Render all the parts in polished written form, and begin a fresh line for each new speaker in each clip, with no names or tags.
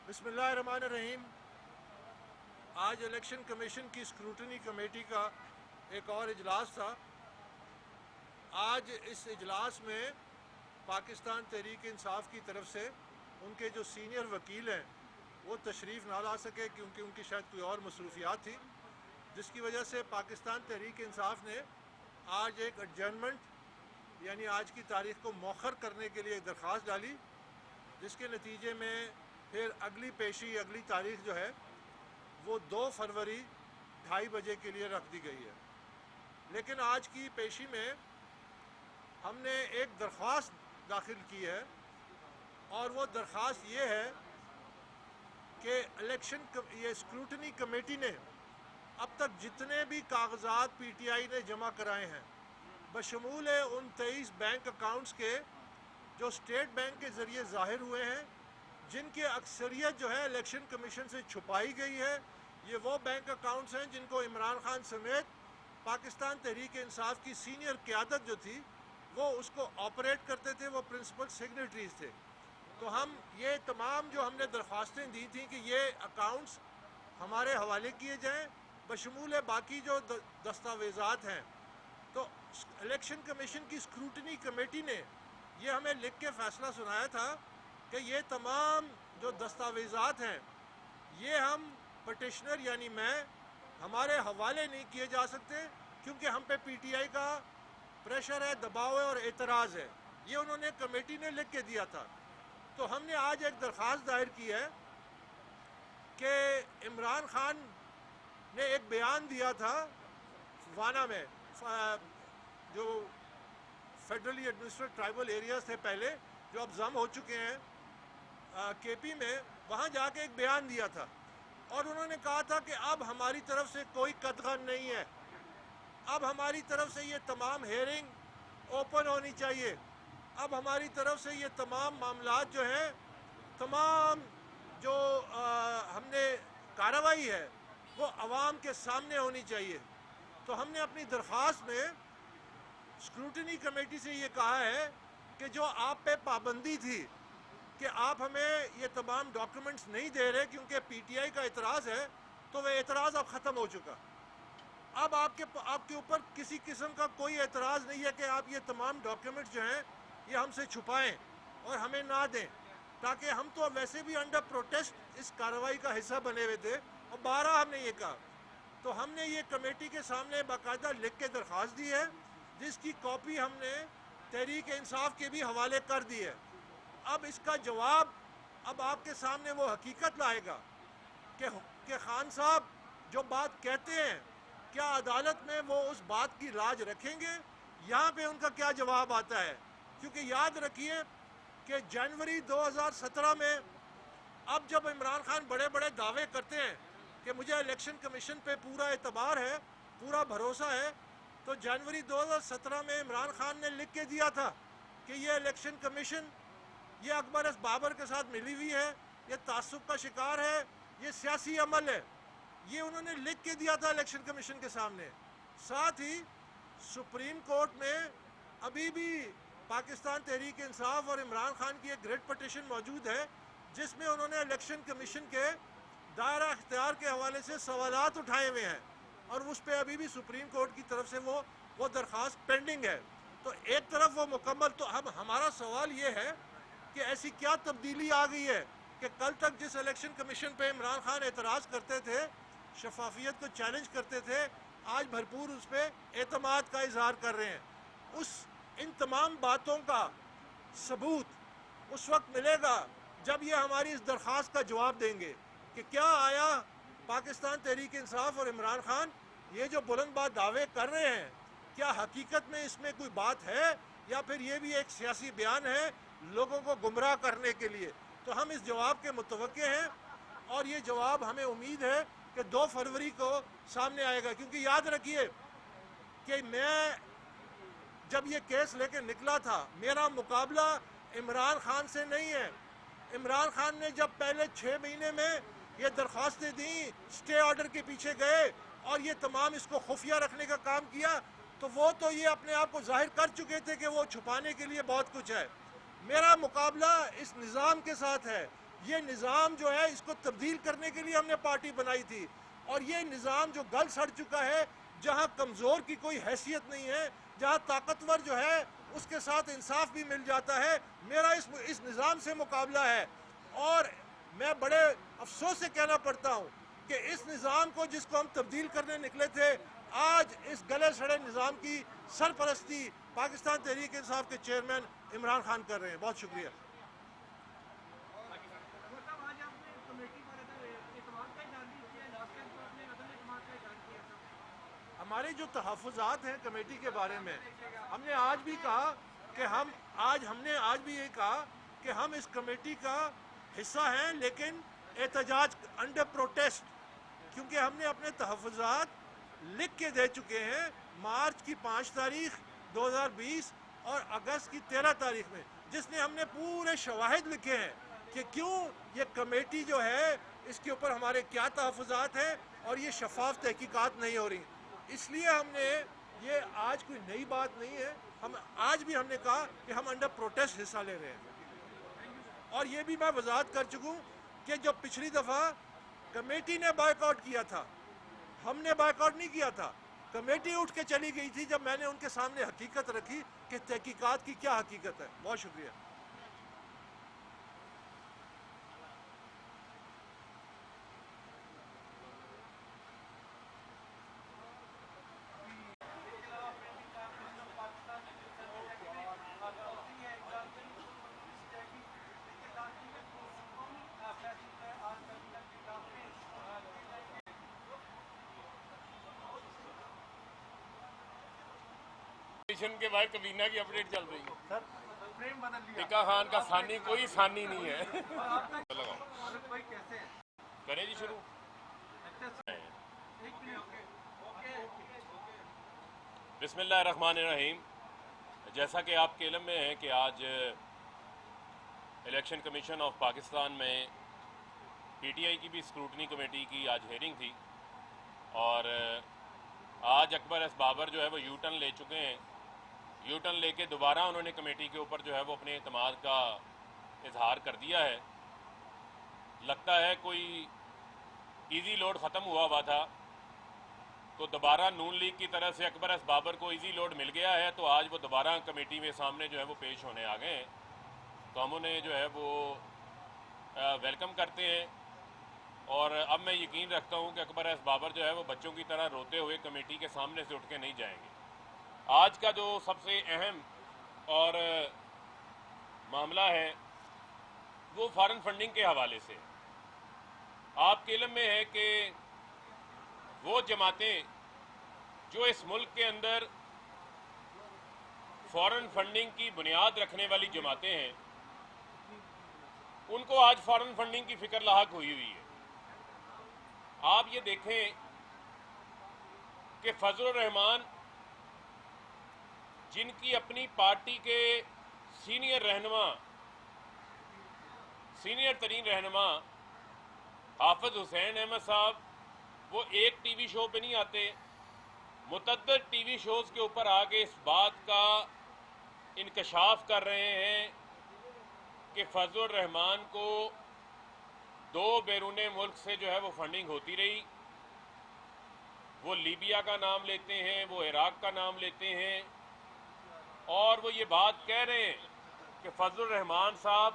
بسم اللہ الرحمن الرحیم۔ آج الیکشن کمیشن کی اسکروٹنی کمیٹی کا ایک اور اجلاس تھا۔ آج اس اجلاس میں پاکستان تحریک انصاف کی طرف سے ان کے جو سینئر وکیل ہیں وہ تشریف نہ لا سکے کیونکہ ان کی شاید کوئی اور مصروفیات تھی، جس کی وجہ سے پاکستان تحریک انصاف نے آج ایک ایڈجرنمنٹ یعنی آج کی تاریخ کو مؤخر کرنے کے لیے ایک درخواست ڈالی، جس کے نتیجے میں پھر اگلی پیشی اگلی تاریخ جو ہے وہ 2 فروری 2:30 بجے کے لیے رکھ دی گئی ہے۔ لیکن آج کی پیشی میں ہم نے ایک درخواست داخل کی ہے، اور وہ درخواست یہ ہے کہ یہ اسکروٹنی کمیٹی نے اب تک جتنے بھی کاغذات پی ٹی آئی نے جمع کرائے ہیں بشمول ان 23 بینک اکاؤنٹس کے جو اسٹیٹ بینک کے ذریعے ظاہر ہوئے ہیں، جن کی اکثریت جو ہے الیکشن کمیشن سے چھپائی گئی ہے، یہ وہ بینک اکاؤنٹس ہیں جن کو عمران خان سمیت پاکستان تحریک انصاف کی سینئر قیادت جو تھی وہ اس کو آپریٹ کرتے تھے، وہ پرنسپل سگنیٹریز تھے۔ تو ہم یہ تمام جو ہم نے درخواستیں دی تھیں کہ یہ اکاؤنٹس ہمارے حوالے کیے جائیں بشمول باقی جو دستاویزات ہیں، تو الیکشن کمیشن کی اسکروٹنی کمیٹی نے یہ ہمیں لکھ کے فیصلہ سنایا تھا کہ یہ تمام جو دستاویزات ہیں یہ ہم پٹیشنر یعنی میں ہمارے حوالے نہیں کیے جا سکتے، کیونکہ ہم پہ پی ٹی آئی کا پریشر ہے، دباؤ ہے اور اعتراض ہے۔ یہ انہوں نے کمیٹی نے لکھ کے دیا تھا۔ تو ہم نے آج ایک درخواست دائر کی ہے کہ عمران خان نے ایک بیان دیا تھا وانا میں، جو فیڈرلی ایڈمنسٹریٹ ٹرائبل ایریاز تھے پہلے جو اب ضم ہو چکے ہیں کے پی میں، وہاں جا کے ایک بیان دیا تھا، اور انہوں نے کہا تھا کہ اب ہماری طرف سے کوئی قدغن نہیں ہے، اب ہماری طرف سے یہ تمام ہیئرنگ اوپن ہونی چاہیے، اب ہماری طرف سے یہ تمام معاملات جو ہیں، تمام جو ہم نے کارروائی ہے وہ عوام کے سامنے ہونی چاہیے۔ تو ہم نے اپنی درخواست میں اسکروٹنی کمیٹی سے یہ کہا ہے کہ جو آپ پہ پابندی تھی کہ آپ ہمیں یہ تمام ڈاکیومنٹس نہیں دے رہے کیونکہ پی ٹی آئی کا اعتراض ہے، تو وہ اعتراض اب ختم ہو چکا۔ اب آپ کے اوپر کسی قسم کا کوئی اعتراض نہیں ہے کہ آپ یہ تمام ڈاکیومنٹس جو ہیں یہ ہم سے چھپائیں اور ہمیں نہ دیں، تاکہ ہم تو ویسے بھی انڈر پروٹیسٹ اس کارروائی کا حصہ بنے ہوئے تھے، اور 12 ہم نے یہ کہا۔ تو ہم نے یہ کمیٹی کے سامنے باقاعدہ لکھ کے درخواست دی ہے، جس کی کاپی ہم نے تحریک انصاف کے بھی حوالے کر دی ہے۔ اب اس کا جواب اب آپ کے سامنے وہ حقیقت لائے گا کہ خان صاحب جو بات کہتے ہیں کیا عدالت میں وہ اس بات کی لاج رکھیں گے، یہاں پہ ان کا کیا جواب آتا ہے۔ کیونکہ یاد رکھیے کہ جنوری 2017 میں اب جب عمران خان بڑے بڑے دعوے کرتے ہیں کہ مجھے الیکشن کمیشن پہ پورا اعتبار ہے، پورا بھروسہ ہے، تو جنوری 2017 میں عمران خان نے لکھ کے دیا تھا کہ یہ الیکشن کمیشن یہ اکبر اس بابر کے ساتھ ملی ہوئی ہے، یہ تعصب کا شکار ہے، یہ سیاسی عمل ہے۔ یہ انہوں نے لکھ کے دیا تھا الیکشن کمیشن کے سامنے۔ ساتھ ہی سپریم کورٹ میں ابھی بھی پاکستان تحریک انصاف اور عمران خان کی ایک ریٹ پٹیشن موجود ہے، جس میں انہوں نے الیکشن کمیشن کے دائرہ اختیار کے حوالے سے سوالات اٹھائے ہوئے ہیں، اور اس پہ ابھی بھی سپریم کورٹ کی طرف سے وہ درخواست پینڈنگ ہے۔ تو ایک طرف وہ مکمل، تو اب ہمارا سوال یہ ہے کہ ایسی کیا تبدیلی آ گئی ہے کہ کل تک جس الیکشن کمیشن پہ عمران خان اعتراض کرتے تھے، شفافیت کو چیلنج کرتے تھے، آج بھرپور اس پہ اعتماد کا اظہار کر رہے ہیں۔ ان تمام باتوں کا ثبوت اس وقت ملے گا جب یہ ہماری اس درخواست کا جواب دیں گے کہ کیا آیا پاکستان تحریک انصاف اور عمران خان یہ جو بلند بات دعوے کر رہے ہیں، کیا حقیقت میں اس میں کوئی بات ہے، یا پھر یہ بھی ایک سیاسی بیان ہے لوگوں کو گمراہ کرنے کے لیے۔ تو ہم اس جواب کے متوقع ہیں، اور یہ جواب ہمیں امید ہے کہ 2 فروری کو سامنے آئے گا۔ کیونکہ یاد رکھیے کہ میں جب یہ کیس لے کے نکلا تھا، میرا مقابلہ عمران خان سے نہیں ہے۔ عمران خان نے جب پہلے 6 مہینے میں یہ درخواستیں دیں، سٹے آرڈر کے پیچھے گئے اور یہ تمام اس کو خفیہ رکھنے کا کام کیا، تو وہ تو یہ اپنے آپ کو ظاہر کر چکے تھے کہ وہ چھپانے کے لیے بہت کچھ ہے۔ میرا مقابلہ اس نظام کے ساتھ ہے یہ نظام جو ہے اس کو تبدیل کرنے کے لیے ہم نے پارٹی بنائی تھی، اور یہ نظام جو گل سڑ چکا ہے، جہاں کمزور کی کوئی حیثیت نہیں ہے، جہاں طاقتور جو ہے اس کے ساتھ انصاف بھی مل جاتا ہے، میرا اس نظام سے مقابلہ ہے۔ اور میں بڑے افسوس سے کہنا پڑتا ہوں کہ اس نظام کو جس کو ہم تبدیل کرنے نکلے تھے، آج اس گلے سڑے نظام کی سرپرستی پاکستان تحریک انصاف کے چیئرمین عمران خان کر رہے ہیں۔ بہت شکریہ۔ ہمارے جو تحفظات ہیں کمیٹی کے بارے میں، ہم نے آج بھی کہا کہ ہم نے آج بھی یہ کہا کہ ہم اس کمیٹی کا حصہ ہیں، لیکن احتجاج انڈر پروٹیسٹ، کیونکہ ہم نے اپنے تحفظات لکھ کے دے چکے ہیں مارچ کی 5 تاریخ 2020 اور اگست کی 13 تاریخ میں، جس نے ہم نے پورے شواہد لکھے ہیں کہ کیوں یہ کمیٹی جو ہے اس کے اوپر ہمارے کیا تحفظات ہیں اور یہ شفاف تحقیقات نہیں ہو رہی۔ اس لیے ہم نے یہ آج کوئی نئی بات نہیں ہے، آج بھی ہم نے کہا کہ ہم انڈر پروٹیسٹ حصہ لے رہے ہیں۔ اور یہ بھی میں وضاحت کر چکوں کہ جو پچھلی دفعہ کمیٹی نے بائیک آؤٹ کیا تھا، ہم نے بائیک آؤٹ نہیں کیا تھا، کمیٹی اٹھ کے چلی گئی تھی جب میں نے ان کے سامنے حقیقت رکھی کہ تحقیقات کی کیا حقیقت ہے۔ بہت شکریہ۔
کے باہر کبینہ کی اپڈیٹ چل رہی ہے۔ ٹکا خان کا ثانی کوئی ثانی نہیں ہے۔ کریں جی شروع۔ بسم اللہ الرحمن الرحیم۔ جیسا کہ آپ کے علم میں ہے کہ آج الیکشن کمیشن آف پاکستان میں پی ٹی آئی کی بھی اسکروٹنی کمیٹی کی آج ہیئرنگ تھی، اور آج اکبر ایس بابر جو ہے وہ یو ٹرن لے چکے ہیں۔ یو ٹرن لے کے دوبارہ انہوں نے کمیٹی کے اوپر جو ہے وہ اپنے اعتماد کا اظہار کر دیا ہے۔ لگتا ہے کوئی ایزی لوڈ ختم ہوا تھا، تو دوبارہ نون لیگ کی طرف سے اکبر ایس بابر کو ایزی لوڈ مل گیا ہے، تو آج وہ دوبارہ کمیٹی میں سامنے جو ہے وہ پیش ہونے آ گئے ہیں۔ تو ہم انہیں جو ہے وہ ویلکم کرتے ہیں، اور اب میں یقین رکھتا ہوں کہ اکبر ایس بابر جو ہے وہ بچوں کی طرح روتے ہوئے کمیٹی کے سامنے سے اٹھ کے نہیں جائیں گے۔ آج کا جو سب سے اہم اور معاملہ ہے وہ فارن فنڈنگ کے حوالے سے۔ آپ کے علم میں ہے کہ وہ جماعتیں جو اس ملک کے اندر فارن فنڈنگ کی بنیاد رکھنے والی جماعتیں ہیں، ان کو آج فارن فنڈنگ کی فکر لاحق ہوئی ہے۔ آپ یہ دیکھیں کہ فضل الرحمان، جن کی اپنی پارٹی کے سینئر ترین رہنما حافظ حسین احمد صاحب، وہ ایک ٹی وی شو پہ نہیں آتے، متعدد ٹی وی شوز کے اوپر آگے اس بات کا انکشاف کر رہے ہیں کہ فضل الرحمان کو 2 بیرون ملک سے جو ہے وہ فنڈنگ ہوتی رہی۔ وہ لیبیا کا نام لیتے ہیں، وہ عراق کا نام لیتے ہیں، اور وہ یہ بات کہہ رہے ہیں کہ فضل الرحمان صاحب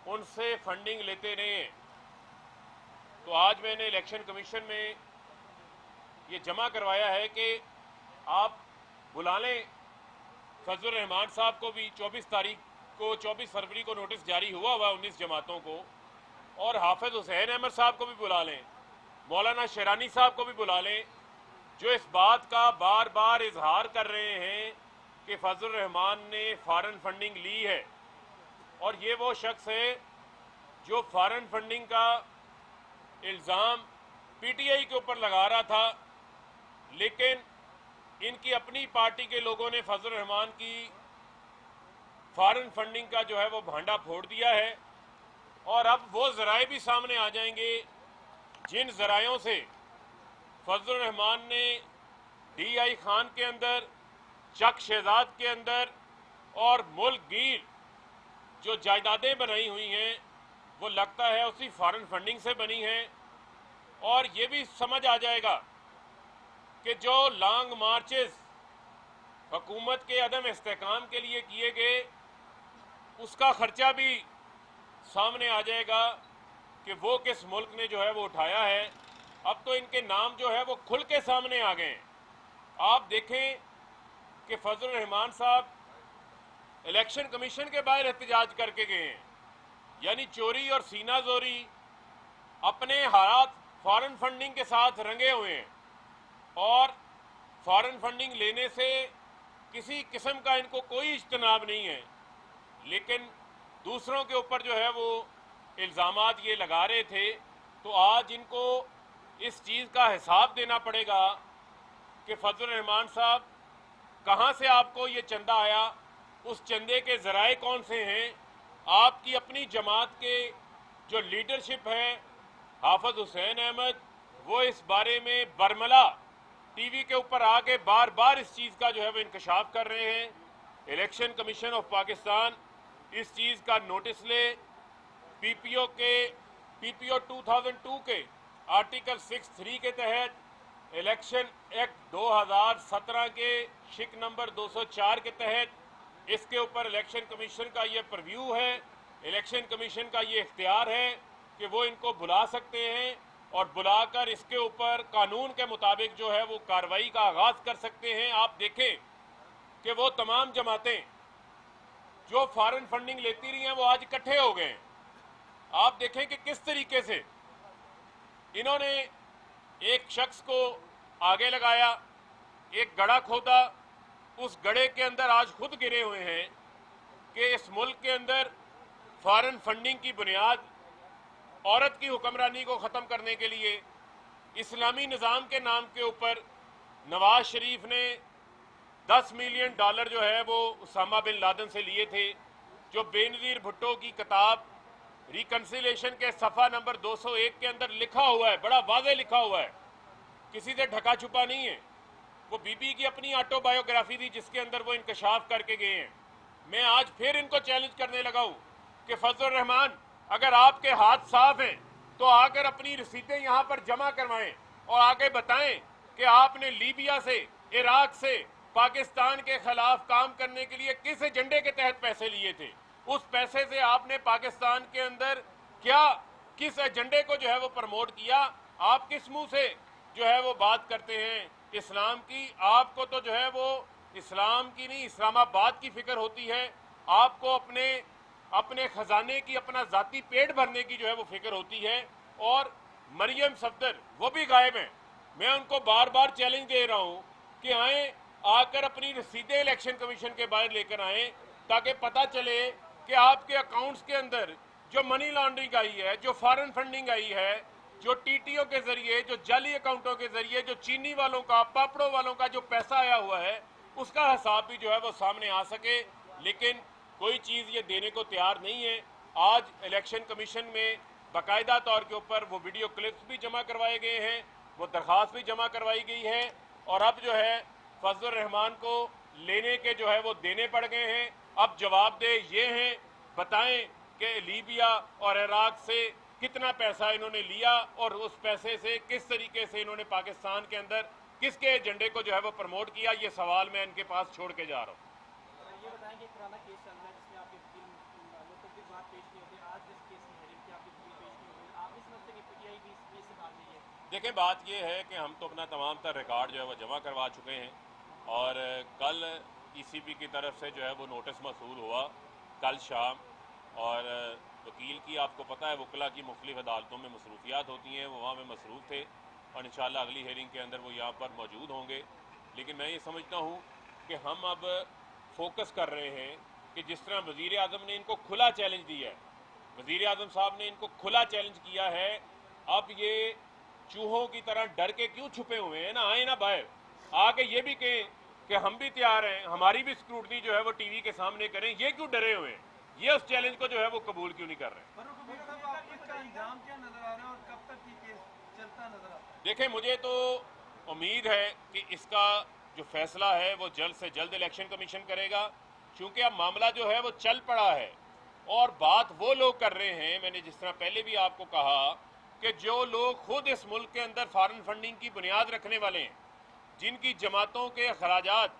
ان سے فنڈنگ لیتے رہے ہیں۔ تو آج میں نے الیکشن کمیشن میں یہ جمع کروایا ہے کہ آپ بلا لیں فضل الرحمان صاحب کو بھی۔ 24 فروری کو نوٹس جاری ہوا 19 جماعتوں کو، اور حافظ حسین احمد صاحب کو بھی بلا لیں، مولانا شیرانی صاحب کو بھی بلا لیں، جو اس بات کا بار بار اظہار کر رہے ہیں کہ فضل الرحمان نے فارن فنڈنگ لی ہے۔ اور یہ وہ شخص ہے جو فارن فنڈنگ کا الزام پی ٹی آئی کے اوپر لگا رہا تھا، لیکن ان کی اپنی پارٹی کے لوگوں نے فضل الرحمان کی فارن فنڈنگ کا جو ہے وہ بھانڈا پھوڑ دیا ہے۔ اور اب وہ ذرائع بھی سامنے آ جائیں گے جن ذرائعوں سے فضل الرحمان نے ڈی آئی خان کے اندر، چک شہزاد کے اندر اور ملک گیر جو جائیدادیں بنائی ہوئی ہیں، وہ لگتا ہے اسی فارن فنڈنگ سے بنی ہیں، اور یہ بھی سمجھ آ جائے گا کہ جو لانگ مارچز حکومت کے عدم استحکام کے لیے کیے گئے، اس کا خرچہ بھی سامنے آ جائے گا کہ وہ کس ملک نے جو ہے وہ اٹھایا ہے۔ اب تو ان کے نام جو ہے وہ کھل کے سامنے آ گئے ہیں۔ آپ دیکھیں کہ فضل الرحمان صاحب الیکشن کمیشن کے باہر احتجاج کر کے گئے ہیں، یعنی چوری اور سینہ زوری اپنے ہاتھ فارن فنڈنگ کے ساتھ رنگے ہوئے ہیں، اور فارن فنڈنگ لینے سے کسی قسم کا ان کو کوئی اجتناب نہیں ہے، لیکن دوسروں کے اوپر جو ہے وہ الزامات یہ لگا رہے تھے۔ تو آج ان کو اس چیز کا حساب دینا پڑے گا کہ فضل الرحمان صاحب کہاں سے آپ کو یہ چندہ آیا، اس چندے کے ذرائع کون سے ہیں۔ آپ کی اپنی جماعت کے جو لیڈرشپ ہے حافظ حسین احمد، وہ اس بارے میں برملا ٹی وی کے اوپر آ کے بار بار اس چیز کا جو ہے وہ انکشاف کر رہے ہیں۔ الیکشن کمیشن آف پاکستان اس چیز کا نوٹس لے۔ پی پی او 2002 کے آرٹیکل 6(3) کے تحت، الیکشن ایکٹ 2017 کے شک نمبر 204 کے تحت اس کے اوپر الیکشن کمیشن کا یہ پرویو ہے، الیکشن کمیشن کا یہ اختیار ہے کہ وہ ان کو بلا سکتے ہیں، اور بلا کر اس کے اوپر قانون کے مطابق جو ہے وہ کارروائی کا آغاز کر سکتے ہیں۔ آپ دیکھیں کہ وہ تمام جماعتیں جو فارن فنڈنگ لیتی رہی ہیں وہ آج اکٹھے ہو گئے ہیں۔ آپ دیکھیں کہ کس طریقے سے انہوں نے ایک شخص کو آگے لگایا، ایک گڑھا کھودا، اس گڑھے کے اندر آج خود گرے ہوئے ہیں کہ اس ملک کے اندر فارن فنڈنگ کی بنیاد عورت کی حکمرانی کو ختم کرنے کے لیے اسلامی نظام کے نام کے اوپر نواز شریف نے $10 ملین جو ہے وہ اسامہ بن لادن سے لیے تھے، جو بے نظیر بھٹو کی کتاب ریکنسیلیشن کے صفحہ نمبر 201 کے اندر لکھا ہوا ہے، بڑا واضح لکھا ہوا ہے، کسی سے ڈھکا چھپا نہیں ہے۔ وہ بی بی کی اپنی آٹو بایوگرافی تھی جس کے اندر وہ انکشاف کر کے گئے ہیں۔ میں آج پھر ان کو چیلنج کرنے لگا ہوں کہ فضل الرحمان، اگر آپ کے ہاتھ صاف ہیں تو آ کر اپنی رسیدیں یہاں پر جمع کروائیں اور آگے بتائیں کہ آپ نے لیبیا سے، عراق سے پاکستان کے خلاف کام کرنے کے لیے کس ایجنڈے کے تحت پیسے لیے تھے، اس پیسے سے آپ نے پاکستان کے اندر کیا، کس ایجنڈے کو جو ہے وہ پروموٹ کیا۔ آپ کس منہ سے جو ہے وہ بات کرتے ہیں اسلام کی؟ آپ کو تو جو ہے وہ اسلام کی نہیں، اسلام آباد کی فکر ہوتی ہے۔ آپ کو اپنے خزانے کی، اپنا ذاتی پیٹ بھرنے کی جو ہے وہ فکر ہوتی ہے۔ اور مریم صفدر وہ بھی غائب ہیں۔ میں ان کو بار بار چیلنج دے رہا ہوں کہ آئیں، آ کر اپنی رسیدیں الیکشن کمیشن کے باہر لے کر آئیں، تاکہ پتہ چلے کہ آپ کے اکاؤنٹس کے اندر جو منی لانڈرنگ آئی ہے، جو فارن فنڈنگ آئی ہے، جو ٹی ٹی او کے ذریعے، جو جعلی اکاؤنٹوں کے ذریعے، جو چینی والوں کا، پاپڑوں والوں کا جو پیسہ آیا ہوا ہے، اس کا حساب بھی جو ہے وہ سامنے آ سکے۔ لیکن کوئی چیز یہ دینے کو تیار نہیں ہے۔ آج الیکشن کمیشن میں باقاعدہ طور کے اوپر وہ ویڈیو کلپس بھی جمع کروائے گئے ہیں، وہ درخواست بھی جمع کروائی گئی ہے، اور اب جو ہے فضل الرحمان کو لینے کے جو ہے وہ دینے پڑ گئے ہیں۔ اب جواب دہ یہ ہیں، بتائیں کہ لیبیا اور عراق سے کتنا پیسہ انہوں نے لیا، اور اس پیسے سے کس طریقے سے انہوں نے پاکستان کے اندر کس کے ایجنڈے کو جو ہے وہ پروموٹ کیا۔ یہ سوال میں ان کے پاس چھوڑ کے جا رہا ہوں۔
یہ بتائیں کہ پرانا کیس چل رہا ہے جس میں آپ کے متعدد بات پیش نہیں ہوتی، آج جس کیس کی ہیئرنگ کی آپ کی پیش نہیں ہوئی، آپ اس مسئلے کی پی ٹی آئی بھی اس کیس سے بھاگ رہی ہے؟
دیکھیں، بات یہ ہے کہ ہم تو اپنا تمام تر ریکارڈ جو ہے وہ جمع کروا چکے ہیں، اور کل ای سی پی کی طرف سے جو ہے وہ نوٹس موصول ہوا کل شام، اور وکیل کی آپ کو پتہ ہے وکلا کی مختلف عدالتوں میں مصروفیات ہوتی ہیں، وہ وہاں میں مصروف تھے، اور انشاءاللہ اگلی ہیئرنگ کے اندر وہ یہاں پر موجود ہوں گے۔ لیکن میں یہ سمجھتا ہوں کہ ہم اب فوکس کر رہے ہیں کہ جس طرح وزیر اعظم نے ان کو کھلا چیلنج دیا ہے، وزیر اعظم صاحب نے ان کو کھلا چیلنج کیا ہے، اب یہ چوہوں کی طرح ڈر کے کیوں چھپے ہوئے ہیں؟ نا آئیں نا باہر، آ کے یہ بھی کہیں کہ ہم بھی تیار ہیں، ہماری بھی اسکروٹنی جو ہے وہ ٹی وی کے سامنے کریں، یہ کیوں ڈرے ہوئے ہیں؟ یہ اس چیلنج کو جو ہے وہ قبول کیوں نہیں کر رہے ہیں؟ دیکھیں، مجھے تو امید ہے کہ اس کا جو فیصلہ ہے وہ جلد سے جلد الیکشن کمیشن کرے گا، چونکہ اب معاملہ جو ہے وہ چل پڑا ہے۔ اور بات وہ لوگ کر رہے ہیں، میں نے جس طرح پہلے بھی آپ کو کہا کہ جو لوگ خود اس ملک کے اندر فارن فنڈنگ کی بنیاد رکھنے والے ہیں، جن کی جماعتوں کے اخراجات،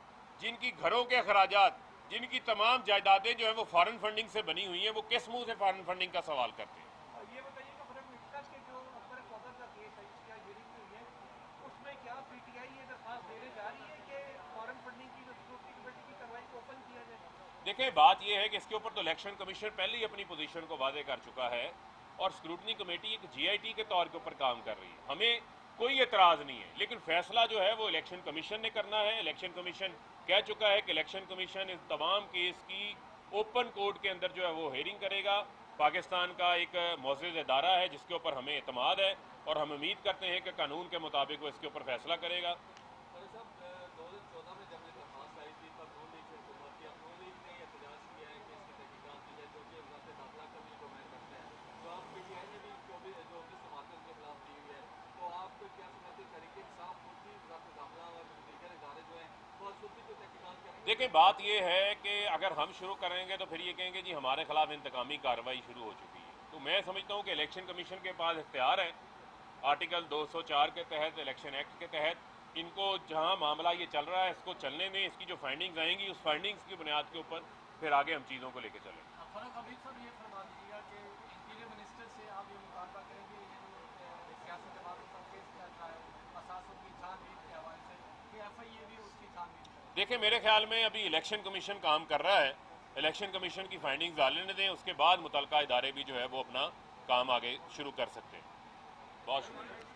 جن کی گھروں کے اخراجات، جن کی تمام جائیدادیں جو ہیں وہ فارن فنڈنگ سے بنی ہوئی ہیں، وہ کس منہ سے فارن فنڈنگ کا سوال کرتے ہیں؟
یہ بتائیے کہ فرق مفتا کے جو اوپر قدر کا کیس ہے جس کی آج ہیئرنگ ہوئی ہے اس میں کیا پی ٹی آئی یہ درخواست دینے جا رہی ہے کہ فارن فنڈنگ کی جو اسکروٹنی کمیٹی کی کارروائی کو اوپن کیا جائے؟
دیکھیں بات یہ ہے کہ اس کے اوپر تو الیکشن کمیشن پہلے ہی اپنی پوزیشن کو واضح کر چکا ہے اور اسکروٹنی کمیٹی ایک جی آئی ٹی کے طور کے اوپر کام کر رہی ہے، ہمیں کوئی اعتراض نہیں ہے، لیکن فیصلہ جو ہے وہ الیکشن کمیشن نے کرنا ہے۔ الیکشن کمیشن کہہ چکا ہے کہ الیکشن کمیشن اس تمام کیس کی اوپن کورٹ کے اندر جو ہے وہ ہیئرنگ کرے گا۔ پاکستان کا ایک معزز ادارہ ہے جس کے اوپر ہمیں اعتماد ہے اور ہم امید کرتے ہیں کہ قانون کے مطابق وہ اس کے اوپر فیصلہ کرے گا۔ دیکھیں بات یہ ہے کہ اگر ہم شروع کریں گے تو پھر یہ کہیں گے جی ہمارے خلاف انتقامی کارروائی شروع ہو چکی ہے، تو میں سمجھتا ہوں کہ الیکشن کمیشن کے پاس اختیار ہے آرٹیکل 204 کے تحت، الیکشن ایکٹ کے تحت، ان کو جہاں معاملہ یہ چل رہا ہے اس کو چلنے دیں، اس کی جو فائنڈنگز آئیں گی اس فائنڈنگز کی بنیاد کے اوپر پھر آگے ہم چیزوں کو لے کے چلیں۔
فرق حمید صاحب یہ فرما دیجیے گا کہ انٹیریئر منسٹر سے آپ یہ مطالبہ کریں گے یہ جو سیاسی جماعتوں کا کیس چل رہا ہے اساسوں کی چھان بین کے حوالے سے کہ ایف آئی اے بھی اس کی چھان بین کرے؟
دیکھیں میرے خیال میں ابھی الیکشن کمیشن کام کر رہا ہے، الیکشن کمیشن کی فائنڈنگز ڈالنے دیں، اس کے بعد متعلقہ ادارے بھی جو ہے وہ اپنا کام آگے شروع کر سکتے ہیں۔ بہت شکریہ۔